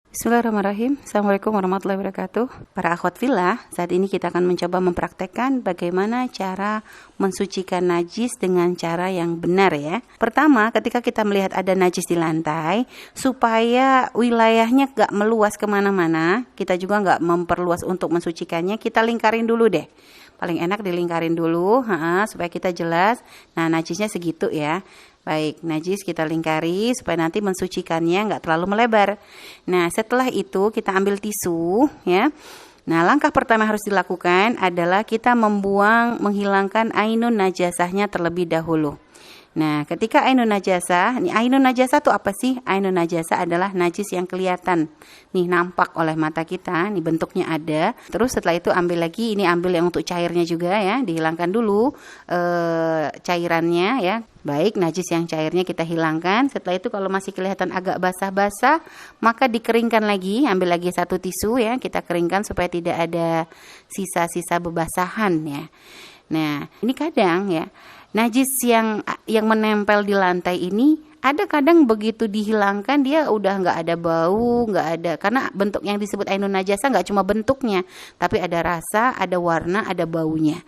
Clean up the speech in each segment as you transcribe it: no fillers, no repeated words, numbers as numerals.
Bismillahirrahmanirrahim. Assalamualaikum warahmatullahi wabarakatuh. Para akhwat fillah, saat ini kita akan mencoba mempraktekkan bagaimana cara mensucikan najis dengan cara yang benar ya. Pertama, ketika kita melihat ada najis di lantai, supaya wilayahnya gak meluas kemana-mana, kita juga gak memperluas untuk mensucikannya, kita lingkarin dulu deh. Paling enak dilingkarin dulu, supaya kita jelas. Nah, najisnya segitu ya. Baik, najis kita lingkari supaya nanti mensucikannya nggak terlalu melebar. Nah, setelah itu kita ambil tisu ya. Nah, langkah pertama harus dilakukan adalah kita menghilangkan ainun najasahnya terlebih dahulu. Nah, ketika ainun najasah, ini ainun najasah itu apa sih? Ainun najasah adalah najis yang kelihatan. Nih nampak oleh mata kita, nih bentuknya ada. Terus setelah itu ambil lagi, ini ambil yang untuk cairnya juga ya, dihilangkan dulu cairannya ya. Baik, najis yang cairnya kita hilangkan. Setelah itu kalau masih kelihatan agak basah-basah, maka dikeringkan lagi, ambil lagi satu tisu ya, kita keringkan supaya tidak ada sisa-sisa bebasahan ya. Nah, ini kadang ya, najis yang menempel di lantai ini ada kadang begitu dihilangkan dia udah nggak ada bau, nggak ada, karena bentuk yang disebut ainun najasa nggak cuma bentuknya, tapi ada rasa, ada warna, ada baunya.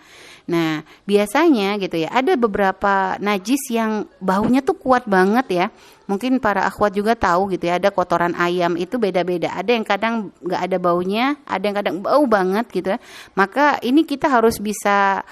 Nah, biasanya gitu ya, ada beberapa najis yang baunya tuh kuat banget ya. Mungkin para akhwat juga tahu gitu ya, ada kotoran ayam itu beda-beda. Ada yang kadang nggak ada baunya, ada yang kadang bau banget gitu ya. Maka ini kita harus bisa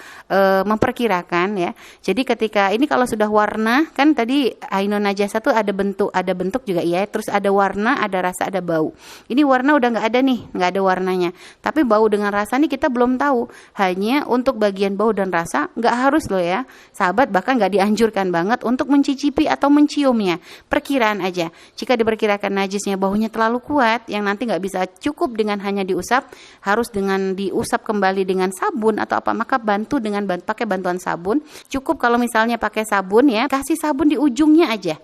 memperkirakan ya. Jadi ketika ini kalau sudah warna, kan tadi ainun najasa tuh ada bentuk juga ya. Terus ada warna, ada rasa, ada bau. Ini warna udah nggak ada nih, nggak ada warnanya. Tapi bau dengan rasa nih kita belum tahu. Hanya untuk bagian bau dan rasa nggak harus loh ya, sahabat, bahkan nggak dianjurkan banget untuk mencicipi atau menciumnya. Perkiraan aja. Jika diperkirakan najisnya baunya terlalu kuat, yang nanti nggak bisa cukup dengan hanya diusap, harus dengan diusap kembali dengan sabun atau apa, maka bantu dengan pakai bantuan sabun. Cukup kalau misalnya pakai sabun ya, kasih sabun di ujungnya aja,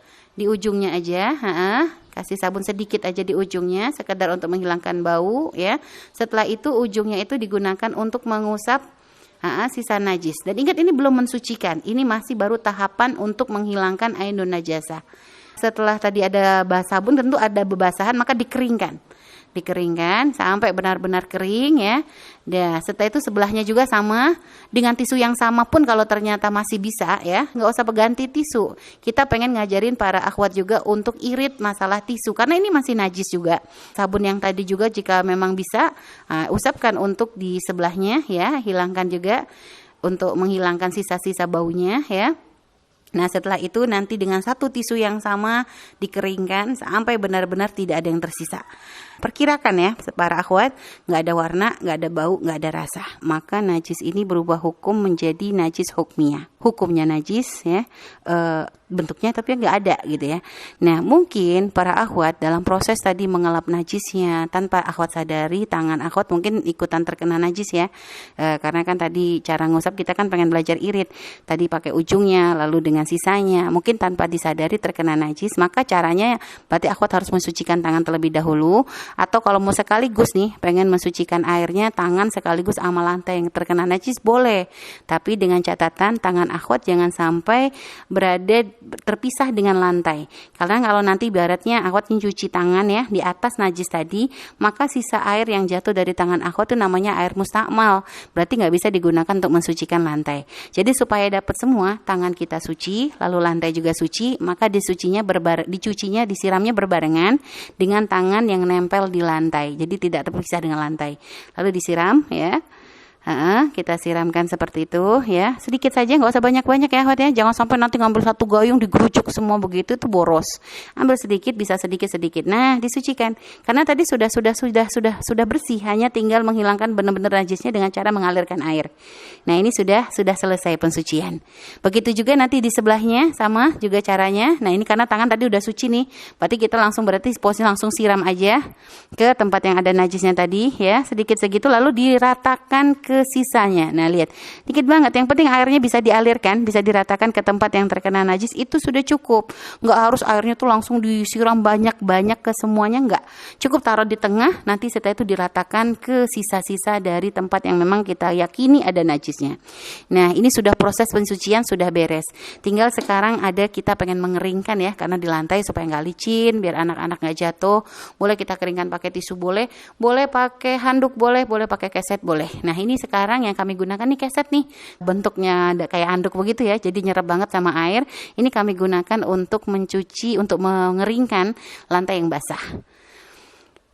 kasih sabun sedikit aja di ujungnya, sekedar untuk menghilangkan bau ya. Setelah itu ujungnya itu digunakan untuk mengusap sisa najis. Dan ingat, ini belum mensucikan, ini masih baru tahapan untuk menghilangkan ainun najasa. Setelah tadi ada sabun, tentu ada bebasahan, maka dikeringkan sampai benar-benar kering ya. Dan setelah itu sebelahnya juga sama dengan tisu yang sama pun kalau ternyata masih bisa ya, nggak usah ganti tisu. Kita pengen ngajarin para akhwat juga untuk irit masalah tisu, karena ini masih najis juga. Sabun yang tadi juga jika memang bisa, usapkan untuk di sebelahnya ya, hilangkan juga untuk menghilangkan sisa-sisa baunya ya. Nah, setelah itu nanti dengan satu tisu yang sama dikeringkan sampai benar-benar tidak ada yang tersisa. Perkirakan ya para akhwat, nggak ada warna, nggak ada bau, nggak ada rasa, maka najis ini berubah hukum menjadi najis hukmiyah. Hukumnya najis ya, bentuknya tapi nggak ada gitu ya. Nah, mungkin para akhwat dalam proses tadi mengelap najisnya tanpa akhwat sadari, tangan akhwat mungkin ikutan terkena najis ya. Karena kan tadi cara ngusap kita kan pengen belajar irit, tadi pakai ujungnya lalu dengan sisanya, mungkin tanpa disadari terkena najis, maka caranya berarti akhwat harus mensucikan tangan terlebih dahulu. Atau kalau mau sekaligus nih pengen mensucikan airnya, tangan sekaligus sama lantai yang terkena najis boleh, tapi dengan catatan tangan akhwat jangan sampai berada terpisah dengan lantai. Karena kalau nanti ibaratnya akhwat mencuci tangan ya di atas najis tadi, maka sisa air yang jatuh dari tangan akhwat itu namanya air mustakmal, berarti nggak bisa digunakan untuk mensucikan lantai. Jadi supaya dapat semua, tangan kita suci lalu lantai juga suci, maka disiramnya berbarengan dengan tangan yang nempel di lantai, jadi tidak terpisah dengan lantai. Lalu disiram ya, kita siramkan seperti itu ya, sedikit saja, nggak usah banyak-banyak ya akhwat ya, jangan sampai nanti ngambil satu gayung digerucuk semua begitu, itu boros. Ambil sedikit, bisa sedikit-sedikit. Nah, disucikan karena tadi sudah bersih, hanya tinggal menghilangkan benar-benar najisnya dengan cara mengalirkan air. Nah, ini sudah selesai pensucian. Begitu juga nanti di sebelahnya sama juga caranya. Nah, ini karena tangan tadi udah suci nih, berarti kita langsung posisi langsung siram aja ke tempat yang ada najisnya tadi ya, sedikit segitu, lalu diratakan ke ke sisanya. Nah, lihat, dikit banget. Yang penting airnya bisa dialirkan, bisa diratakan ke tempat yang terkena najis, itu sudah cukup. Nggak harus airnya tuh langsung disiram banyak-banyak ke semuanya, nggak. Cukup taruh di tengah, nanti setelah itu diratakan ke sisa-sisa dari tempat yang memang kita yakini ada najisnya. Nah, ini sudah proses pensucian, sudah beres. Tinggal sekarang ada kita pengen mengeringkan ya, karena di lantai supaya nggak licin, biar anak-anak nggak jatuh. Boleh kita keringkan pakai tisu, boleh pakai handuk, boleh pakai keset, boleh. Nah, ini sekarang yang kami gunakan nih keset nih, bentuknya kayak handuk begitu ya, jadi nyerap banget sama air. Ini kami gunakan untuk mencuci, untuk mengeringkan lantai yang basah.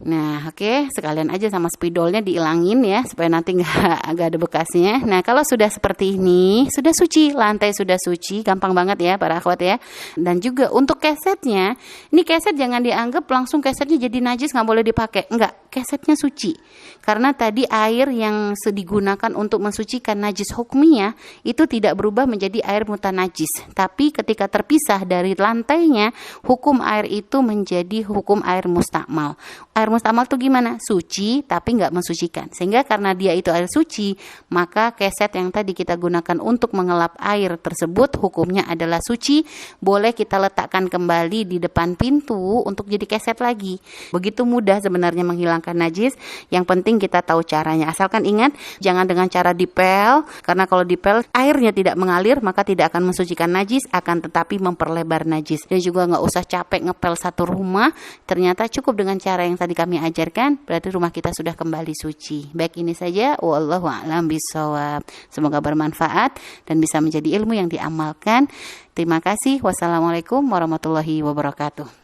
Nah, oke, sekalian aja sama spidolnya diilangin ya, supaya nanti nggak ada bekasnya. Nah, kalau sudah seperti ini, sudah suci, lantai sudah suci, gampang banget ya para akhwat ya. Dan juga untuk kesetnya, ini keset jangan dianggap langsung kesetnya jadi najis nggak boleh dipakai. Enggak, kesetnya suci. Karena tadi air yang digunakan untuk mensucikan najis hukmiyah itu tidak berubah menjadi air mutanajis. Tapi ketika terpisah dari lantainya, hukum air itu menjadi hukum air mustakmal. Air mustakmal itu gimana? Suci tapi nggak mensucikan. Sehingga karena dia itu air suci, maka keset yang tadi kita gunakan untuk mengelap air tersebut hukumnya adalah suci. Boleh kita letakkan kembali di depan pintu untuk jadi keset lagi. Begitu mudah sebenarnya menghilangkan najis. Yang penting kita tahu caranya. Asalkan ingat, jangan dengan cara dipel. Karena kalau dipel airnya tidak mengalir, maka tidak akan mensucikan najis, akan tetapi memperlebar najis. Dan juga nggak usah capek ngepel satu rumah. Ternyata cukup dengan cara yang tadi kami ajarkan, berarti rumah kita sudah kembali suci. Baik, ini saja, wallahu a'lam bishawab. Semoga bermanfaat dan bisa menjadi ilmu yang diamalkan. Terima kasih. Wassalamualaikum warahmatullahi wabarakatuh.